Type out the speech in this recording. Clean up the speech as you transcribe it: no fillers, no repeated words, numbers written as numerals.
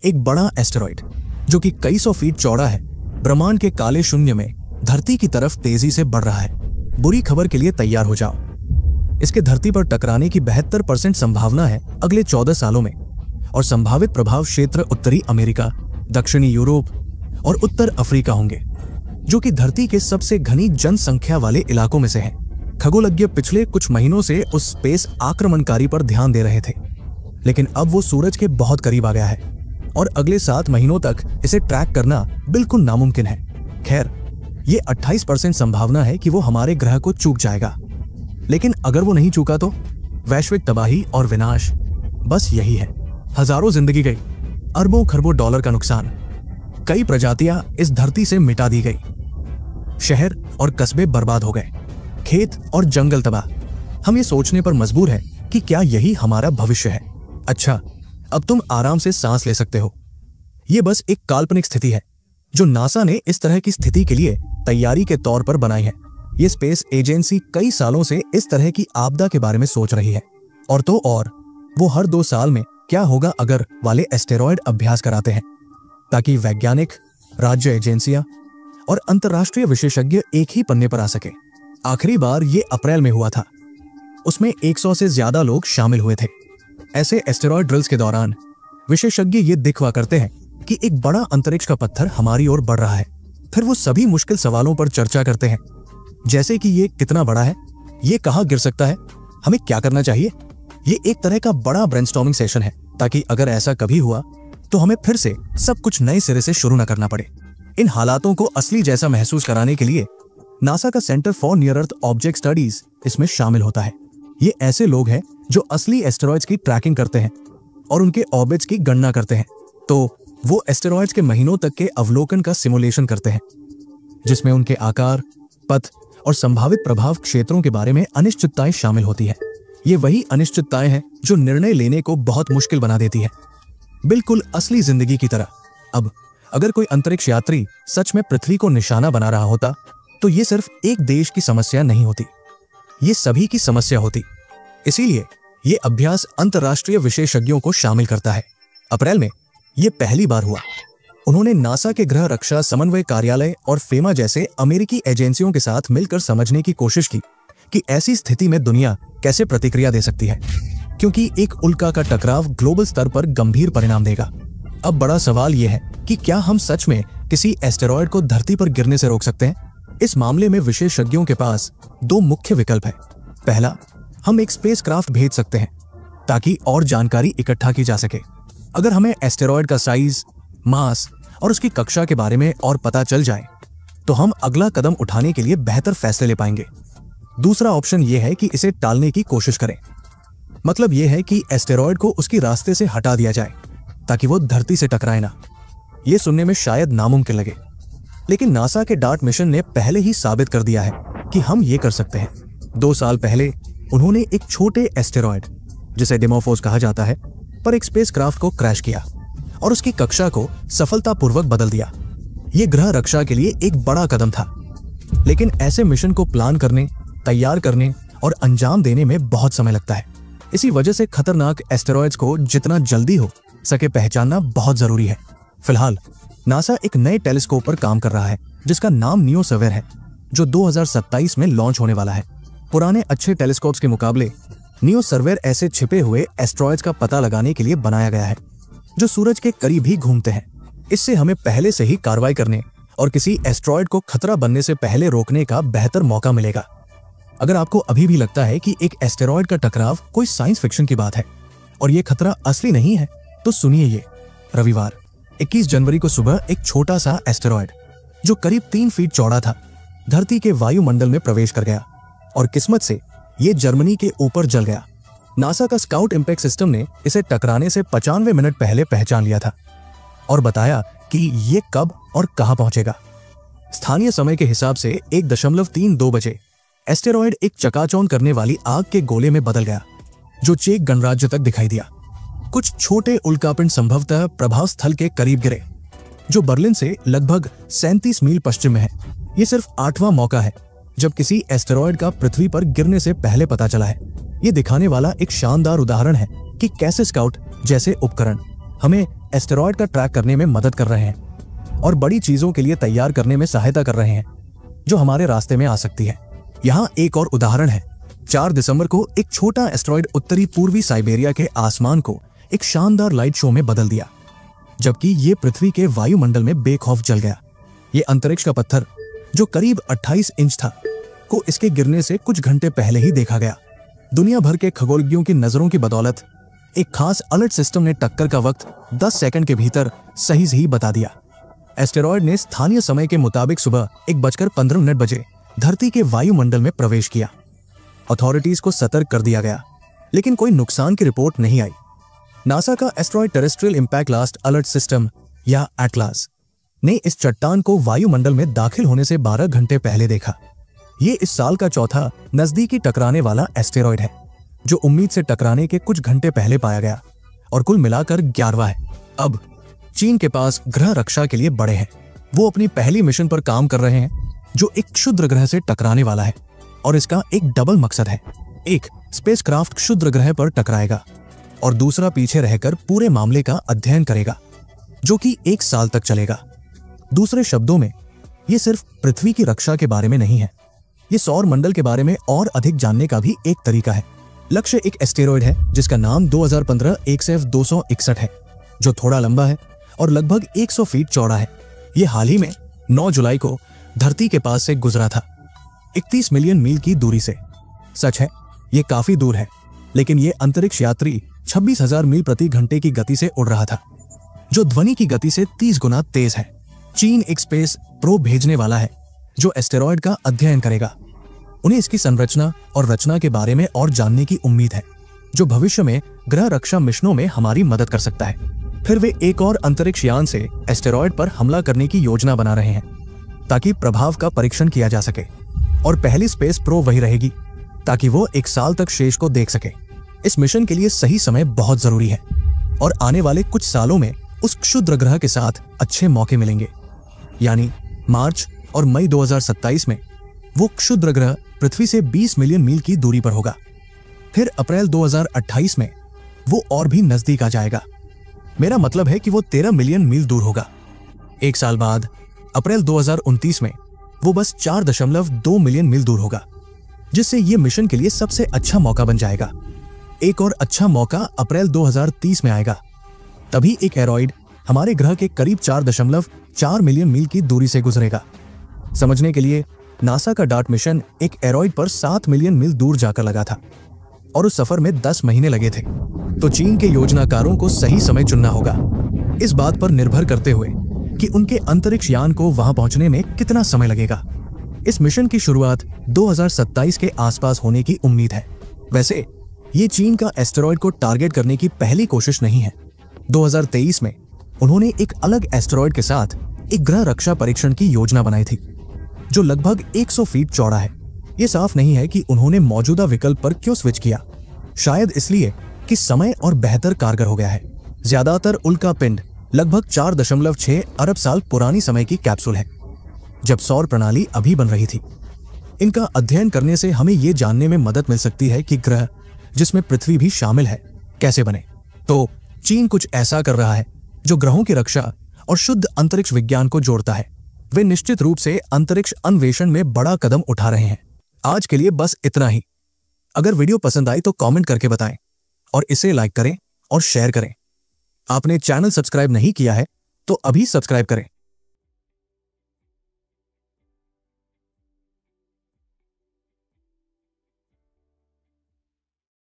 एक बड़ा एस्टेरॉइड जो कि कई सौ फीट चौड़ा है, ब्रह्मांड के काले शून्य में धरती की तरफ तेजी से बढ़ रहा है। बुरी खबर के लिए तैयार हो जाओ, इसके धरती पर टकराने की 72% संभावना है अगले 14 सालों में, और संभावित प्रभाव क्षेत्र उत्तरी अमेरिका, दक्षिणी यूरोप और उत्तर अफ्रीका होंगे, जो कि धरती के सबसे घनी जनसंख्या वाले इलाकों में से हैं। खगोलज्ञ पिछले कुछ महीनों से उस स्पेस आक्रमणकारी पर ध्यान दे रहे थे, लेकिन अब वो सूरज के बहुत करीब आ गया है और अगले 7 महीनों तक इसे ट्रैक करना बिल्कुल नामुमकिन है। खैर, ये 28% संभावना है कि वो हमारे ग्रह को चूक जाएगा, लेकिन अगर वो नहीं चूका तो वैश्विक तबाही और विनाश बस यही है। हजारों जिंदगी गई, अरबों खरबों डॉलर का नुकसान, कई प्रजातियां इस धरती से मिटा दी गई, शहर और कस्बे बर्बाद हो गए, खेत और जंगल तबाह। हम ये सोचने पर मजबूर हैं कि क्या यही हमारा भविष्य है। अच्छा, अब तुम आराम से सांस ले सकते हो। ये बस एक काल्पनिक स्थिति है जो नासा ने इस तरह की स्थिति के लिए तैयारी के तौर पर बनाई है। ये स्पेस एजेंसी कई सालों से इस तरह की आपदा के बारे में सोच रही है, और तो और वो हर 2 साल में क्या होगा अगर वाले एस्टेरॉयड अभ्यास कराते हैं, ताकि वैज्ञानिक, राज्य एजेंसियां और अंतर्राष्ट्रीय विशेषज्ञ एक ही पन्ने पर आ सके। आखिरी बार ये अप्रैल में हुआ था, उसमें 100 से ज्यादा लोग शामिल हुए थे। ऐसे एस्टेरॉयड ड्रिल्स के दौरान विशेषज्ञ ये दिखवा करते हैं कि एक बड़ा अंतरिक्ष का पत्थर हमारी ओर बढ़ रहा है। फिर वो सभी मुश्किल सवालों पर चर्चा करते हैं, जैसे कि ये कितना बड़ा है, ये कहाँ गिर सकता है, हमें क्या करना चाहिए। ये एक तरह का बड़ा ब्रेनस्टॉर्मिंग सेशन है, ताकि अगर ऐसा कभी हुआ तो हमें फिर से सब कुछ नए सिरे से शुरू न करना पड़े। इन हालातों को असली जैसा महसूस कराने के लिए नासा का centre for near earth object studies इसमें शामिल होता है। ये ऐसे लोग हैं जो असली एस्टेरॉयड्स की ट्रैकिंग करते हैं और उनके ऑर्बिट्स की गणना करते हैं। तो वो एस्टेरॉयड्स के महीनों तक के अवलोकन का सिमुलेशन करते हैं, जिसमें उनके आकार, पथ और संभावित प्रभाव क्षेत्रों के बारे में अनिश्चितताएं शामिल होती है। ये वही अनिश्चितताएं हैं जो निर्णय लेने को बहुत मुश्किल बना देती है, बिल्कुल असली जिंदगी की तरह। अब अगर कोई अंतरिक्ष यात्री सच में पृथ्वी को निशाना बना रहा होता तो ये सिर्फ एक देश की समस्या नहीं होती, ये सभी की समस्या होती। इसीलिए ये अभ्यास अंतर्राष्ट्रीय विशेषज्ञों को शामिल करता है। अप्रैल में ये पहली बार हुआ। उन्होंने नासा के ग्रह रक्षा समन्वय कार्यालय और फेमा जैसे अमेरिकी एजेंसियों के साथ मिलकर समझने की कोशिश की कि ऐसी स्थिति में दुनिया कैसे प्रतिक्रिया दे सकती है, क्योंकि एक उल्का का टकराव ग्लोबल स्तर पर गंभीर परिणाम देगा। अब बड़ा सवाल यह है कि क्या हम सच में किसी एस्टेरॉयड को धरती पर गिरने से रोक सकते हैं। इस मामले में विशेषज्ञों के पास 2 मुख्य विकल्प है। पहला, हम एक स्पेसक्राफ्ट भेज सकते हैं ताकि और जानकारी इकट्ठा की जा सके। अगर हमें एस्टेरॉयड का साइज, मास और उसकी कक्षा के बारे में और पता चल जाए तो हम अगला कदम उठाने के लिए बेहतर फैसले ले पाएंगे। दूसरा ऑप्शन यह है कि इसे टालने की कोशिश करें। मतलब यह है कि एस्टेरॉयड को उसके रास्ते से हटा दिया जाए ताकि वो धरती से टकराए ना। ये सुनने में शायद नामुमकिन लगे, लेकिन नासा के डार्ट मिशन ने पहले ही साबित कर दिया है कि हम ये कर सकते हैं। 2 साल पहले उन्होंने एक छोटे एस्टेरॉयड, जिसे डिमोफोस कहा जाता है, पर एक स्पेसक्राफ्ट को क्रैश किया और उसकी कक्षा को सफलतापूर्वक बदल दिया। ये ग्रह रक्षा के लिए एक बड़ा कदम था, लेकिन ऐसे मिशन को प्लान करने, तैयार करने और अंजाम देने में बहुत समय लगता है। इसी वजह से खतरनाक एस्टेरॉयड्स को जितना जल्दी हो सके पहचानना बहुत जरूरी है। फिलहाल नासा एक नए टेलीस्कोप पर काम कर रहा है जिसका नाम नियोसर्वेयर है, जो 2027 में लॉन्च होने वाला है। पुराने अच्छे टेलीस्कोप्स के मुकाबले नियोसर्वेयर ऐसे छिपे हुए एस्टेरॉयड्स का पता लगाने के लिए बनाया गया है जो सूरज के करीब ही घूमते हैं। इससे हमें पहले से ही कार्रवाई करने और किसी एस्टेरॉयड को खतरा बनने से पहले रोकने का बेहतर मौका मिलेगा। अगर आपको अभी भी लगता है कि एक एस्टेरॉयड का टकराव कोई साइंस फिक्शन की बात है और ये खतरा असली नहीं है, तो सुनिए ये। रविवार 21 जनवरी को सुबह एक छोटा सा एस्टेरॉयड जो करीब 3 फीट चौड़ा था धरती के वायुमंडल में प्रवेश कर गया और किस्मत से ये जर्मनी के ऊपर जल गया। नासा का स्काउट इम्पैक्ट सिस्टम ने इसे टकराने से 95 मिनट पहले पहचान लिया था और बताया कि ये कब और कहां पहुंचेगा। स्थानीय समय के हिसाब से 1.32 बजे एस्टेरॉयड एक चकाचौंध करने वाली आग के गोले में बदल गया जो चेक गणराज्य तक दिखाई दिया। कुछ छोटे उल्कापिंड संभवतः प्रभाव स्थल के करीब गिरे जो बर्लिन से लगभग 37 मील पश्चिम में है। ये सिर्फ 8वां मौका है जब किसी एस्टेरॉयड का पृथ्वी पर गिरने से पहले पता चला है। ये दिखाने वाला एक शानदार उदाहरण है कि कैसे स्काउट जैसे उपकरण हमें एस्टेरॉयड का ट्रैक करने में मदद कर रहे हैं और बड़ी चीजों के लिए तैयार करने में सहायता कर रहे हैं जो हमारे रास्ते में आ सकती है। यहाँ एक और उदाहरण है। 4 दिसंबर को एक छोटा एस्टेरॉयड उत्तरी पूर्वी साइबेरिया के आसमान को एक शानदार लाइट शो में बदल दिया, जबकि ये पृथ्वी के वायुमंडल में बेखौफ जल गया। ये अंतरिक्ष का पत्थर जो करीब 28 इंच था को इसके गिरने से कुछ घंटे पहले ही देखा गया। दुनिया भर के खगोलज्ञों की नजरों की बदौलत एक खास अलर्ट सिस्टम ने टक्कर का वक्त 10 सेकंड के भीतर सही बता दिया। एस्टेरॉयड ने स्थानीय समय के मुताबिक सुबह 1:15 बजे धरती के वायुमंडल में प्रवेश किया। अथॉरिटीज को सतर्क कर दिया गया, लेकिन कोई नुकसान की रिपोर्ट नहीं आई। नासा का asteroid terrestrial impact last alert system या एटलास ने इस चट्टान को वायुमंडल में दाखिल होने से 12 घंटे पहले देखा। ये इस साल का चौथा नजदीकी टकराने वाला एस्टेरॉयड है जो उम्मीद से टकराने के कुछ घंटे पहले पाया गया और कुल मिलाकर 11वां है। अब चीन के पास ग्रह रक्षा के लिए बड़े हैं। वो अपनी पहली मिशन पर काम कर रहे हैं जो एक क्षुद्र ग्रह से टकराने वाला है और इसका एक डबल मकसद है। एक, स्पेसक्राफ्ट क्षुद्र ग्रह पर टकराएगा और दूसरा पीछे रहकर पूरे मामले का अध्ययन करेगा जो कि 1 साल तक चलेगा। दूसरे शब्दों में, ये सिर्फ पृथ्वी की रक्षा के बारे में नहीं है, ये सौर मंडल के बारे में और अधिक जानने का भी एक तरीका है। लक्ष्य एक एस्टेरॉयड है जिसका नाम 2015 XF 261 है, जो थोड़ा लंबा है और लगभग 100 फीट चौड़ा है। ये हाल ही में 9 जुलाई को धरती के पास से गुजरा था, 31 मिलियन मील की दूरी से। सच है, ये काफी दूर है, लेकिन ये अंतरिक्ष यात्री 26,000 मील प्रति घंटे की गति से उड़ रहा था, जो ध्वनि की गति से 30 गुना तेज है। चीन एक स्पेस प्रोब भेजने वाला है जो एस्टेरॉयड का अध्ययन करेगा। उन्हें इसकी संरचना और रचना के बारे में और जानने की उम्मीद है, जो भविष्य में ग्रह रक्षा मिशनों में हमारी मदद कर सकता है। फिर वे एक और अंतरिक्ष यान से एस्टेरॉयड पर हमला करने की योजना बना रहे हैं ताकि प्रभाव का परीक्षण किया जा सके, और पहली स्पेस प्रोब वही रहेगी ताकि वो 1 साल तक शेष को देख सके। इस मिशन के लिए सही समय बहुत जरूरी है और आने वाले कुछ सालों में उस क्षुद्र ग्रह के साथ अच्छे मौके मिलेंगे। यानी मार्च और मई 2027 में वो क्षुद्र ग्रह पृथ्वी से 20 मिलियन मील की दूरी पर होगा। फिर अप्रैल 2028 में वो और भी नजदीक आ जाएगा। मेरा मतलब है कि वो 13 मिलियन मील दूर होगा। 1 साल बाद अप्रैल 2029 में वो बस 4.2 मिलियन मील दूर होगा, जिससे ये मिशन के लिए सबसे अच्छा मौका बन जाएगा। एक और अच्छा मौका अप्रैल 2030 में आएगा। तभी एक एरोइड हमारे ग्रह के करीब 4.4 मिलियन मील की दूरी से गुजरेगा। समझने के लिए, नासा का डार्ट मिशन एक एरोइड पर 7 मिलियन मील दूर जाकर लगा था और उस सफर में 10 महीने लगे थे। तो चीन के योजनाकारों को सही समय चुनना होगा, इस बात पर निर्भर करते हुए कि उनके अंतरिक्ष यान को वहां पहुंचने में कितना समय लगेगा। इस मिशन की शुरुआत 2027 के आसपास होने की उम्मीद है। वैसे ये चीन का एस्टेरॉयड को टारगेट करने की पहली कोशिश नहीं है। 2023 में उन्होंने एक अलग एस्टेरॉयड के साथ एक ग्रह रक्षा परीक्षण की योजना बनाई थी जो लगभग 100 फीट चौड़ा है। ये साफ नहीं है कि उन्होंने मौजूदा विकल्प पर क्यों स्विच किया, शायद इसलिए कि समय और बेहतर कारगर हो गया है। ज्यादातर उल्का पिंड लगभग 4.6 अरब साल पुरानी समय की कैप्सूल है, जब सौर प्रणाली अभी बन रही थी। इनका अध्ययन करने से हमें ये जानने में मदद मिल सकती है कि ग्रह, जिसमें पृथ्वी भी शामिल है, कैसे बने। तो चीन कुछ ऐसा कर रहा है जो ग्रहों की रक्षा और शुद्ध अंतरिक्ष विज्ञान को जोड़ता है। वे निश्चित रूप से अंतरिक्ष अन्वेषण में बड़ा कदम उठा रहे हैं। आज के लिए बस इतना ही। अगर वीडियो पसंद आई तो कमेंट करके बताएं और इसे लाइक करें और शेयर करें। आपने चैनल सब्सक्राइब नहीं किया है तो अभी सब्सक्राइब करें।